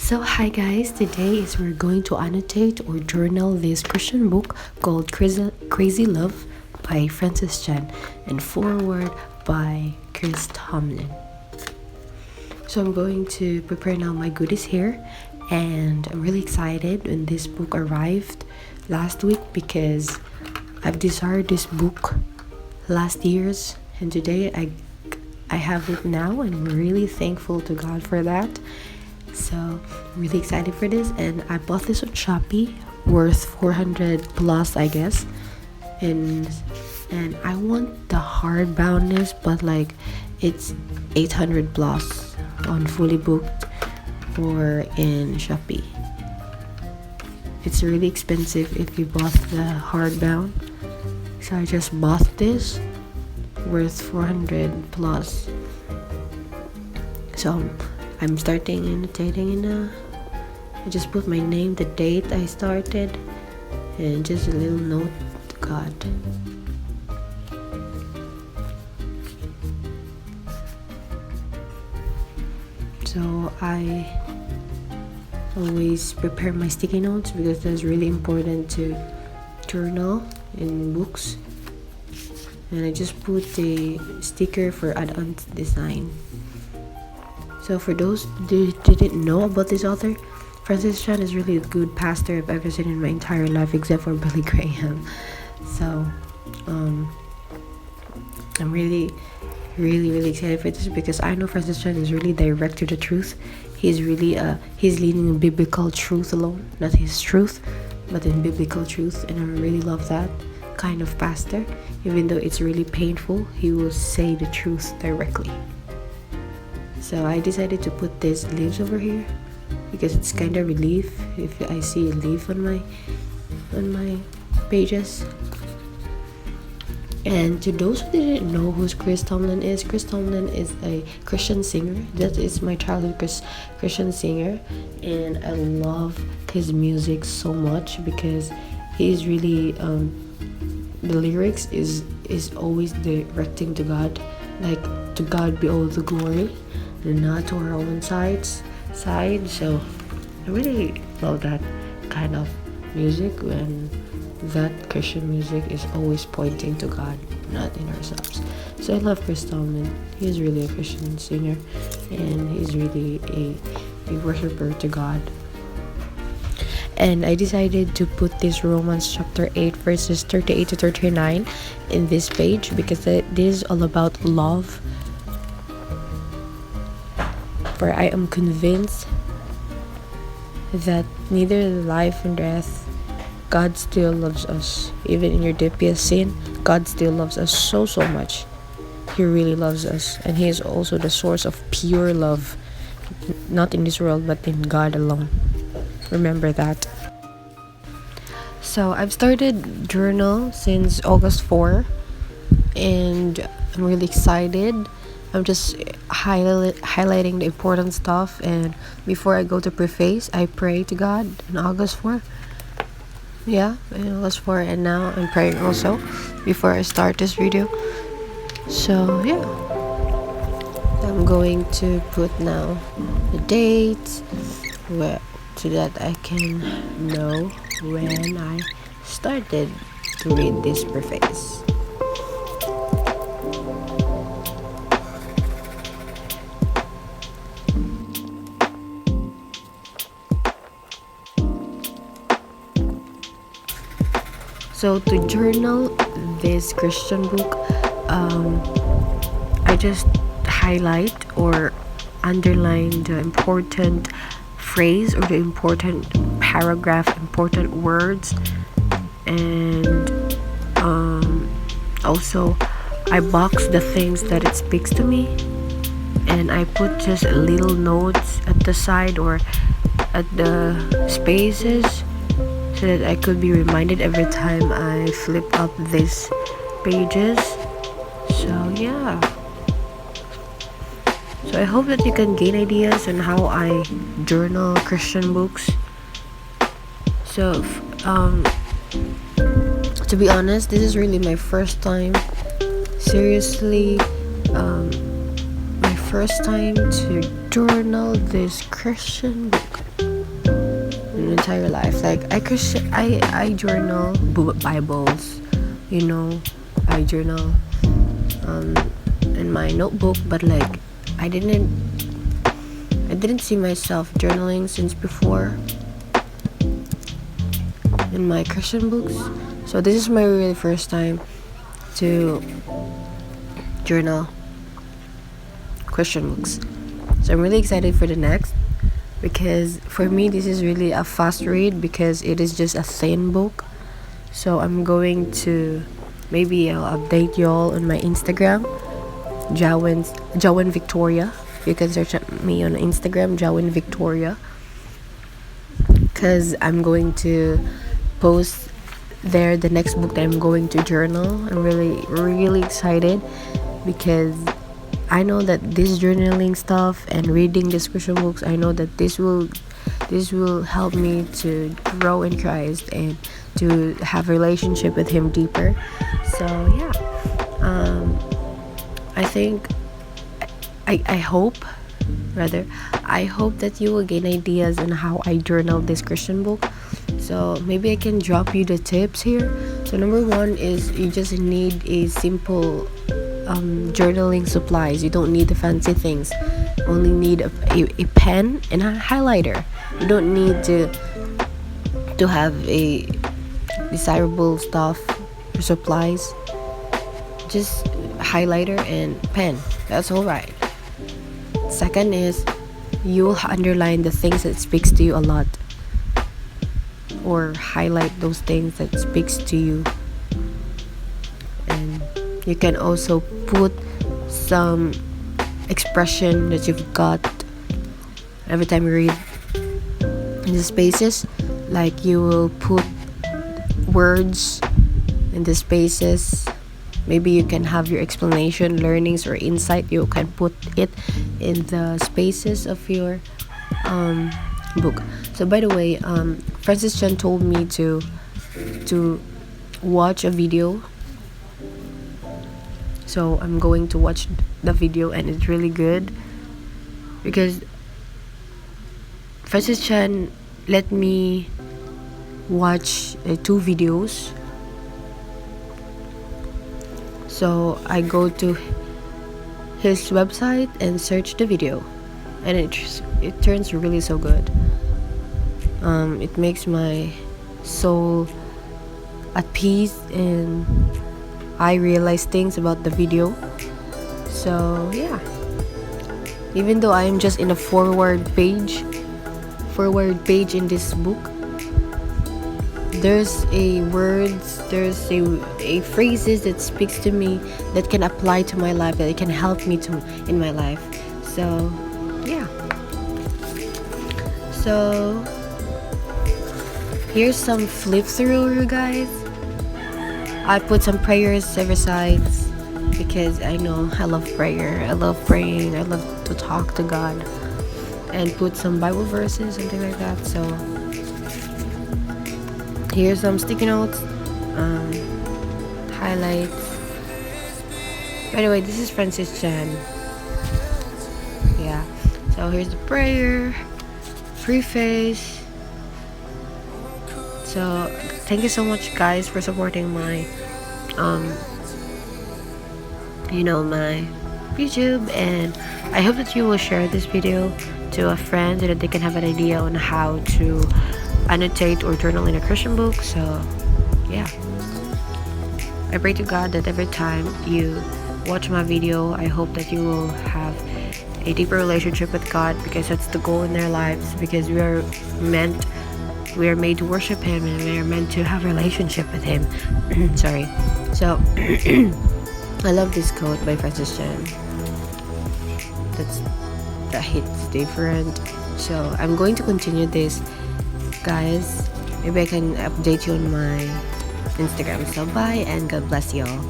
So hi guys, today is we're going to annotate or journal this Christian book called Crazy Love by Francis Chan and foreword by Chris Tomlin. So I'm going to prepare now my goodies here, and I'm really excited when this book arrived last week because I've desired this book last years, and today I have it now, and I'm really thankful to God for that. So I'm really excited for this, and I bought this on Shopee, worth 400 plus, I guess. And I want the hardboundness, but like it's 800 plus on Fully Booked or in Shopee. It's really expensive if you bought the hardbound, so I just bought this worth 400 plus. So I'm starting annotating I just put my name, the date I started, and just a little note to God. So I always prepare my sticky notes because that's really important to journal in books. And I just put the sticker for add-on design. So for those who didn't know about this author, Francis Chan is really a good pastor I've ever seen in my entire life, except for Billy Graham. So I'm really excited for this because I know Francis Chan is really direct to the truth. He's really he's leading in biblical truth alone, not his truth, but in biblical truth, and I really love that kind of pastor. Even though it's really painful, he will say the truth directly. So I decided to put these leaves over here because it's kind of relief if I see a leaf on my pages. And to those who didn't know who Chris Tomlin is a Christian singer. That is my childhood Christian singer, and I love his music so much because he's really the lyrics is always directing to God, like to God be all the glory and not to our own side. So I really love that kind of music, when that Christian music is always pointing to God, not in ourselves. So I love Chris Tomlin. He's really a Christian singer, and he's really a worshiper to God. And I decided to put this Romans chapter 8 verses 38 to 39 in this page because this is all about love. For I am convinced that neither life nor death, God still loves us. Even in your deepest sin, God still loves us so much. He really loves us, and He is also the source of pure love, not in this world but in God alone. Remember that. So I've started journal since August 4, and I'm really excited. I'm just highlighting the important stuff, and before I go to preface, I pray to God on August 4. Yeah, August 4, and now I'm praying also before I start this video. So yeah, I'm going to put now the dates so that I can know when I started to read this preface. So to journal this Christian book, I just highlight or underline the important phrase or the important paragraph, important words, and also I box the things that it speaks to me, and I put just little notes at the side or at the spaces, so that I could be reminded every time I flip up these pages. So yeah. So I hope that you can gain ideas on how I journal Christian books. So to be honest, this is really my first time, seriously, my first time to journal this Christian book. an entire life. Like I journal Bibles, I journal in my notebook, but like I didn't see myself journaling since before in my Christian books. So this is my really first time to journal Christian books. So I'm really excited for the next, because for me this is really a fast read because it is just a thin book. So I'm going to, maybe I'll update y'all on my Instagram, jawinvictoria. You can search me on Instagram, jawinvictoria, because I'm going to post there the next book that I'm going to journal. I'm really excited because I know that this journaling stuff and reading description books, I know that this will help me to grow in Christ and to have a relationship with Him deeper. So yeah, I think I hope that you will gain ideas on how I journal this Christian book. So maybe I can drop you the tips here. So number one is you just need a simple journaling supplies. You don't need the fancy things. You only need a pen and a highlighter. You don't need to have a desirable stuff or supplies. Just highlighter and pen. That's all right. Second is you'll underline the things that speaks to you a lot, or highlight those things that speaks to you. And you can also put some expression that you've got every time you read in the spaces. Like you will put words in the spaces. Maybe you can have your explanation, learnings, or insight. You can put it in the spaces of your book. So by the way, Francis Chan told me to watch a video. So I'm going to watch the video, and it's really good because Francis Chan let me watch 2 videos. So I go to his website and search the video, and it turns really so good. It makes my soul at peace, and I realize things about the video. So yeah, even though I am just in a forward page in this book, there's a phrases that speaks to me, that can apply to my life, that it can help me in my life. So yeah, so here's some flip through, you guys. I put some prayers every side because I know I love prayer. I love praying. I love to talk to God, and put some Bible verses, something like that. So here's some sticky notes, highlights. By the way, this is Francis Chan. Yeah. So here's the prayer, preface. So thank you so much, guys, for supporting my my YouTube, and I hope that you will share this video to a friend so that they can have an idea on how to annotate or journal in a Christian book. So yeah, I pray to God that every time you watch my video, I hope that you will have a deeper relationship with God, because that's the goal in their lives, because we are made to worship Him, and we are meant to have a relationship with Him. Sorry. So I love this quote by Francis Chan. That hits different. So I'm going to continue this, guys. Maybe I can update you on my Instagram. So bye, and God bless you all.